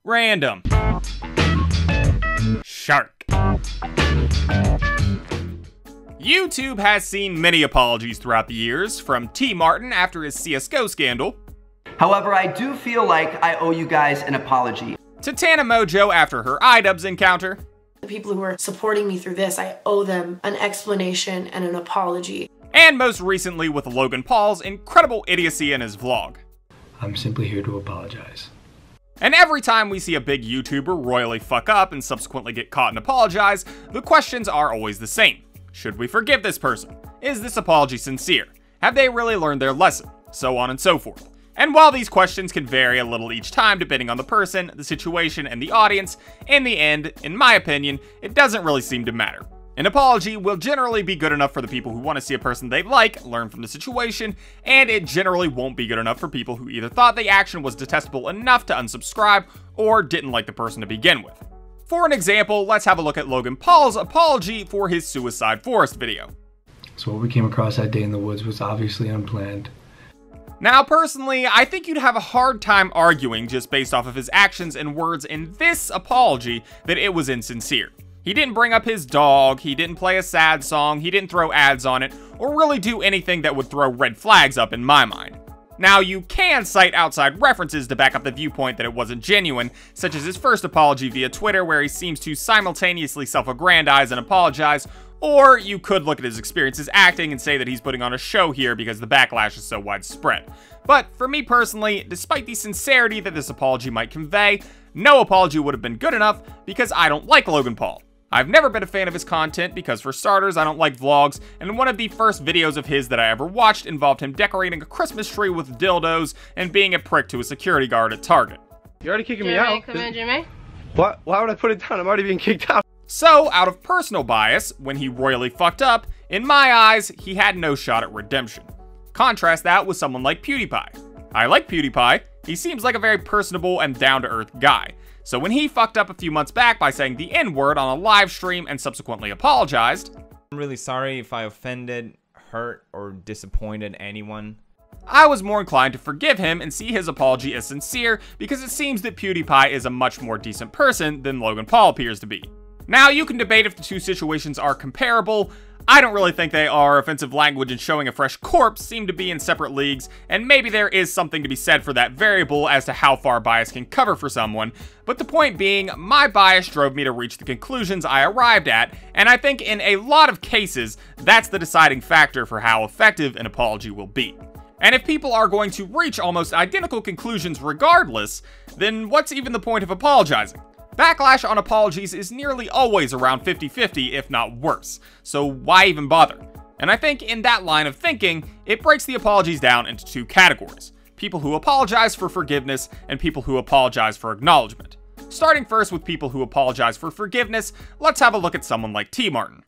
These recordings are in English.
Random Shark. YouTube has seen many apologies throughout the years, from T. Martin after his CSGO scandal, however, I do feel like I owe you guys an apology, to Tana Mojo after her iDubbbz encounter. The people who are supporting me through this, I owe them an explanation and an apology. And most recently with Logan Paul's incredible idiocy in his vlog. I'm simply here to apologize. And every time we see a big YouTuber royally fuck up and subsequently get caught and apologize, the questions are always the same. Should we forgive this person? Is this apology sincere? Have they really learned their lesson? So on and so forth. And while these questions can vary a little each time depending on the person, the situation, and the audience, in the end, in my opinion, it doesn't really seem to matter. An apology will generally be good enough for the people who want to see a person they like learn from the situation, and it generally won't be good enough for people who either thought the action was detestable enough to unsubscribe or didn't like the person to begin with. For an example, let's have a look at Logan Paul's apology for his Suicide Forest video. So what we came across that day in the woods was obviously unplanned. Now, personally, I think you'd have a hard time arguing just based off of his actions and words in this apology that it was insincere. He didn't bring up his dog, he didn't play a sad song, he didn't throw ads on it, or really do anything that would throw red flags up in my mind. Now, you can cite outside references to back up the viewpoint that it wasn't genuine, such as his first apology via Twitter where he seems to simultaneously self-aggrandize and apologize, or you could look at his experiences acting and say that he's putting on a show here because the backlash is so widespread. But for me personally, despite the sincerity that this apology might convey, no apology would have been good enough because I don't like Logan Paul. I've never been a fan of his content because, for starters, I don't like vlogs, and one of the first videos of his that I ever watched involved him decorating a Christmas tree with dildos and being a prick to a security guard at Target. You're already kicking Jimmy, me out. come in, Jimmy. What? Why would I put it down? I'm already being kicked out. So, out of personal bias, when he royally fucked up, in my eyes, he had no shot at redemption. Contrast that with someone like PewDiePie. I like PewDiePie. He seems like a very personable and down-to-earth guy. So when he fucked up a few months back by saying the N-word on a live stream and subsequently apologized, I'm really sorry if I offended, hurt, or disappointed anyone. I was more inclined to forgive him and see his apology as sincere because it seems that PewDiePie is a much more decent person than Logan Paul appears to be. Now, you can debate if the two situations are comparable. I don't really think they are. Offensive language and showing a fresh corpse seem to be in separate leagues, and maybe there is something to be said for that variable as to how far bias can cover for someone, but the point being, my bias drove me to reach the conclusions I arrived at, and I think in a lot of cases, that's the deciding factor for how effective an apology will be. And if people are going to reach almost identical conclusions regardless, then what's even the point of apologizing? Backlash on apologies is nearly always around 50-50, if not worse, so why even bother? And I think in that line of thinking, it breaks the apologies down into two categories: people who apologize for forgiveness and people who apologize for acknowledgement. Starting first with people who apologize for forgiveness, let's have a look at someone like T. Martin.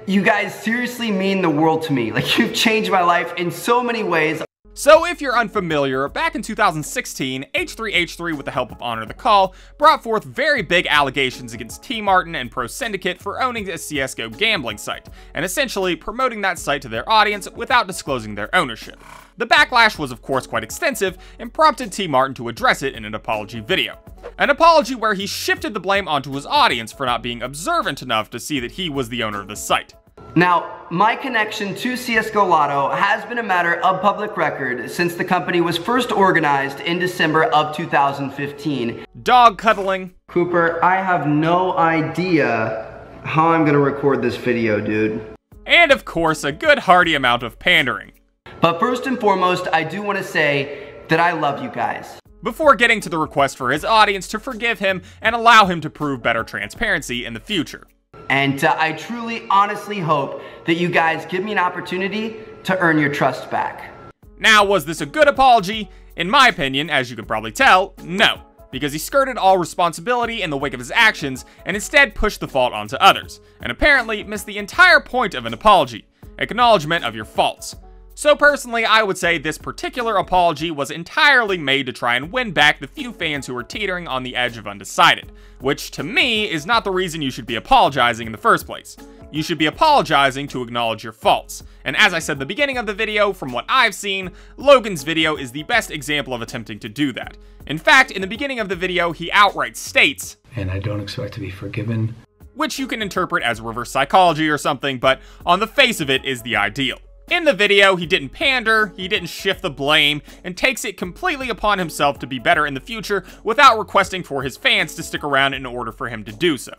You guys seriously mean the world to me. Like, you've changed my life in so many ways. So if you're unfamiliar, back in 2016, H3H3 with the help of Honor the Call, brought forth very big allegations against T. Martin and Pro Syndicate for owning a CSGO gambling site, and essentially promoting that site to their audience without disclosing their ownership. The backlash was of course quite extensive, and prompted T. Martin to address it in an apology video. An apology where he shifted the blame onto his audience for not being observant enough to see that he was the owner of the site. Now, my connection to CSGO Lotto has been a matter of public record since the company was first organized in December of 2015. Dog cuddling. Cooper, I have no idea how I'm gonna record this video, dude. And of course, a good hearty amount of pandering. But first and foremost, I do want to say that I love you guys. Before getting to the request for his audience to forgive him and allow him to prove better transparency in the future. And I truly, honestly hope that you guys give me an opportunity to earn your trust back. Now, was this a good apology? In my opinion, as you can probably tell, no. Because he skirted all responsibility in the wake of his actions and instead pushed the fault onto others, and apparently missed the entire point of an apology: acknowledgement of your faults. So personally, I would say this particular apology was entirely made to try and win back the few fans who are teetering on the edge of undecided, which to me is not the reason you should be apologizing in the first place. You should be apologizing to acknowledge your faults. And as I said at the beginning of the video, from what I've seen, Logan's video is the best example of attempting to do that. In fact, in the beginning of the video, he outright states, and I don't expect to be forgiven. Which you can interpret as reverse psychology or something, but on the face of it is the ideal. In the video, he didn't pander, he didn't shift the blame, and takes it completely upon himself to be better in the future without requesting for his fans to stick around in order for him to do so.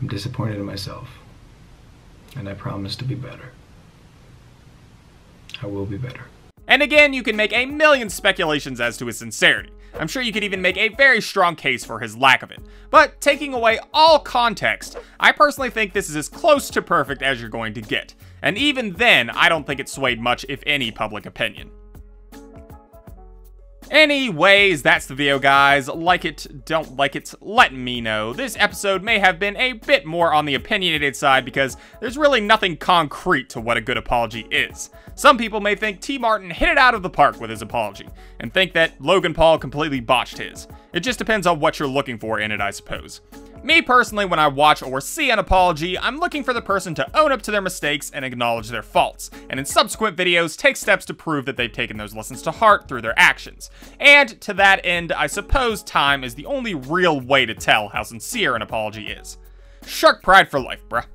I'm disappointed in myself, and I promise to be better. I will be better. And again, you can make a million speculations as to his sincerity. I'm sure you could even make a very strong case for his lack of it. But taking away all context, I personally think this is as close to perfect as you're going to get. And even then, I don't think it swayed much, if any, public opinion. Anyways, that's the video, guys. Like it, don't like it, let me know. This episode may have been a bit more on the opinionated side because there's really nothing concrete to what a good apology is. Some people may think T. Martin hit it out of the park with his apology, and think that Logan Paul completely botched his. It just depends on what you're looking for in it, I suppose. Me personally, when I watch or see an apology, I'm looking for the person to own up to their mistakes and acknowledge their faults, and in subsequent videos take steps to prove that they've taken those lessons to heart through their actions. And to that end, I suppose time is the only real way to tell how sincere an apology is. Shark pride for life, bruh.